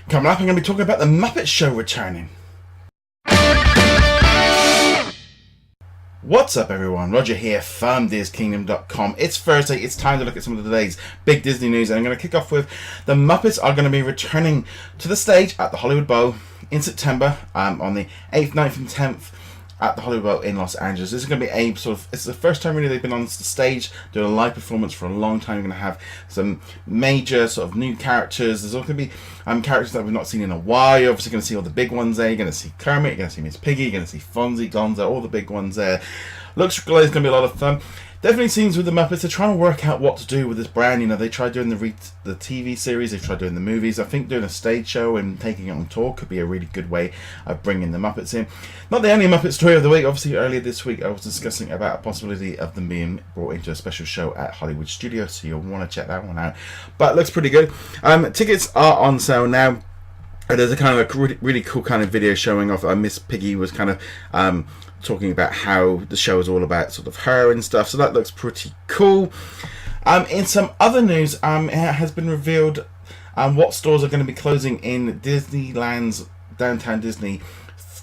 Coming up, I'm going to be talking about the Muppet Show returning. What's up, everyone? Roger here from DisKingdom.com. It's Thursday. It's time to look at some of today's big Disney news, and I'm going to kick off with the Muppets are going to be returning to the stage at the Hollywood Bowl in September on the 8th, 9th, and 10th at the Hollywood Bowl in Los Angeles. This is going to be it's the first time really they've been on the stage doing a live performance for a long time. You're going to have some major sort of new characters. There's also going to be characters that we've not seen in a while. You're obviously going to see all the big ones there. You're going to see Kermit, you're going to see Miss Piggy, you're going to see Fonzie, Gonzo, all the big ones there. Looks like it's going to be a lot of fun. Definitely seems with the Muppets, they're trying to work out what to do with this brand. You know, they tried doing the TV series, they've tried doing the movies. I think doing a stage show and taking it on tour could be a really good way of bringing the Muppets in. Not the only Muppet story of the week. Obviously, earlier this week, I was discussing about a possibility of them being brought into a special show at Hollywood Studios, so you'll want to check that one out. But it looks pretty good. Tickets are on sale now. There's a kind of a really cool kind of video showing off. Miss Piggy was kind of talking about how the show is all about sort of her and stuff, so that looks pretty cool. In some other news, it has been revealed what stores are going to be closing in Disneyland's Downtown Disney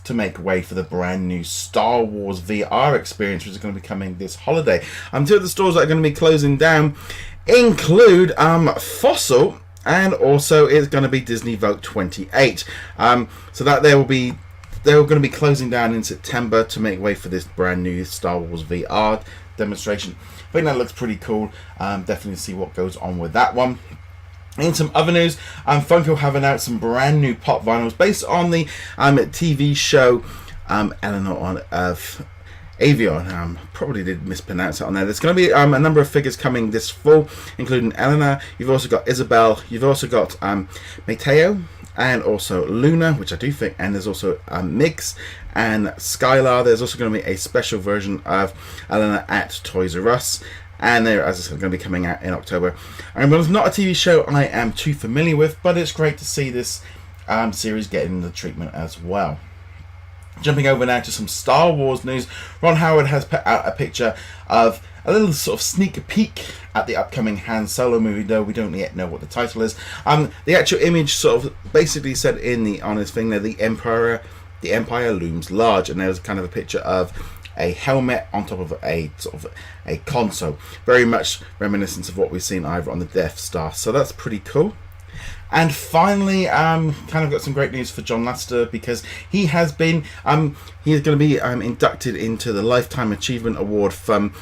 to make way for the brand new Star Wars VR experience, which is going to be coming this holiday. Two of the stores that are going to be closing down include Fossil, and also it's going to be Disney Vote 28. So that they're going to be closing down in September to make way for this brand new Star Wars VR demonstration. I think that looks pretty cool. Definitely see what goes on with that one. In some other news, Funko have announced some brand new pop vinyls based on the TV show Elena of Avalor. Probably did mispronounce it on there. There's going to be a number of figures coming this fall, including Elena. You've also got Isabel. You've also got Mateo, and also Luna, which I do think, and there's also Mix and Skylar. There's also going to be a special version of Elena at Toys R Us, and they're, as I said, going to be coming out in October. And it's not a TV show I am too familiar with, but it's great to see this series getting the treatment as well. Jumping over now to some Star Wars news, Ron Howard has put out a picture of a little sort of sneak peek at the upcoming Han Solo movie, though we don't yet know what the title is. The actual image sort of basically said on his thing there, the Empire looms large, and there's kind of a picture of a helmet on top of a sort of a console, very much reminiscent of what we've seen either on the Death Star. So that's pretty cool. And finally, kind of got some great news for John Lasseter, because he has been, he is going to be inducted into the Lifetime Achievement Award from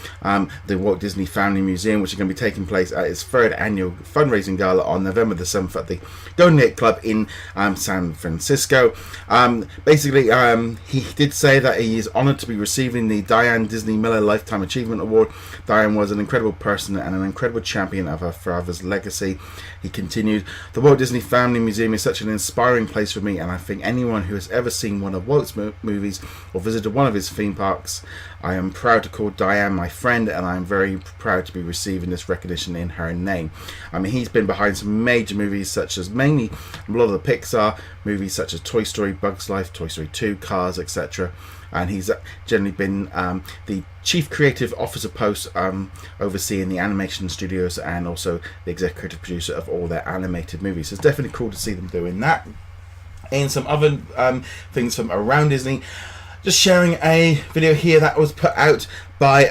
the Walt Disney Family Museum, which is going to be taking place at its third annual fundraising gala on November the 7th at the Golden Gate Club in San Francisco. Basically, he did say that he is honored to be receiving the Diane Disney Miller Lifetime Achievement Award. Diane was an incredible person and an incredible champion of her father's legacy. He continued, "The Walt Disney Family Museum is such an inspiring place for me, and I think anyone who has ever seen one of Walt's movies or visited one of his theme parks, I am proud to call Diane my friend, and I am very proud to be receiving this recognition in her name." He's been behind some major movies, such as mainly a lot of the Pixar movies, such as Toy Story, Bugs Life, Toy Story 2, Cars, etc. And he's generally been the chief creative officer post, overseeing the animation studios and also the executive producer of all their animated movies. So it's definitely cool to see them doing that. And some other things from around Disney, just sharing a video here that was put out by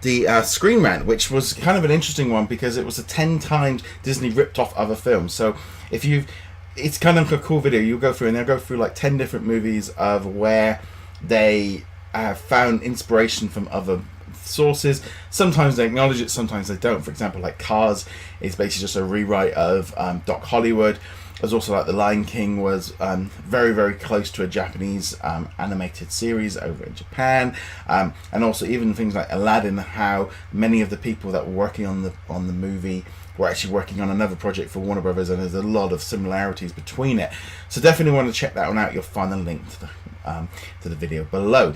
the Screen Rant, which was kind of an interesting one because it was a 10 times Disney ripped off other films. So it's kind of a cool video. You'll go through and they'll go through like 10 different movies of where they have found inspiration from other sources. Sometimes they acknowledge it, sometimes they don't. For example, like Cars is basically just a rewrite of Doc Hollywood. There's also like The Lion King was very, very close to a Japanese animated series over in Japan, and also even things like Aladdin, how many of the people that were working on the movie were actually working on another project for Warner Brothers, and there's a lot of similarities between it. So definitely want to check that one out. You'll find the link to the video below.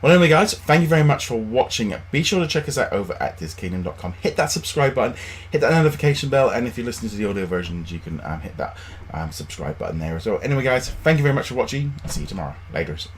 Well, anyway, guys, thank you very much for watching. Be sure to check us out over at DisKingdom.com. Hit that subscribe button, hit that notification bell, and if you're listening to the audio versions, you can hit that subscribe button there as well. Anyway, guys, thank you very much for watching. I'll see you tomorrow. Laters.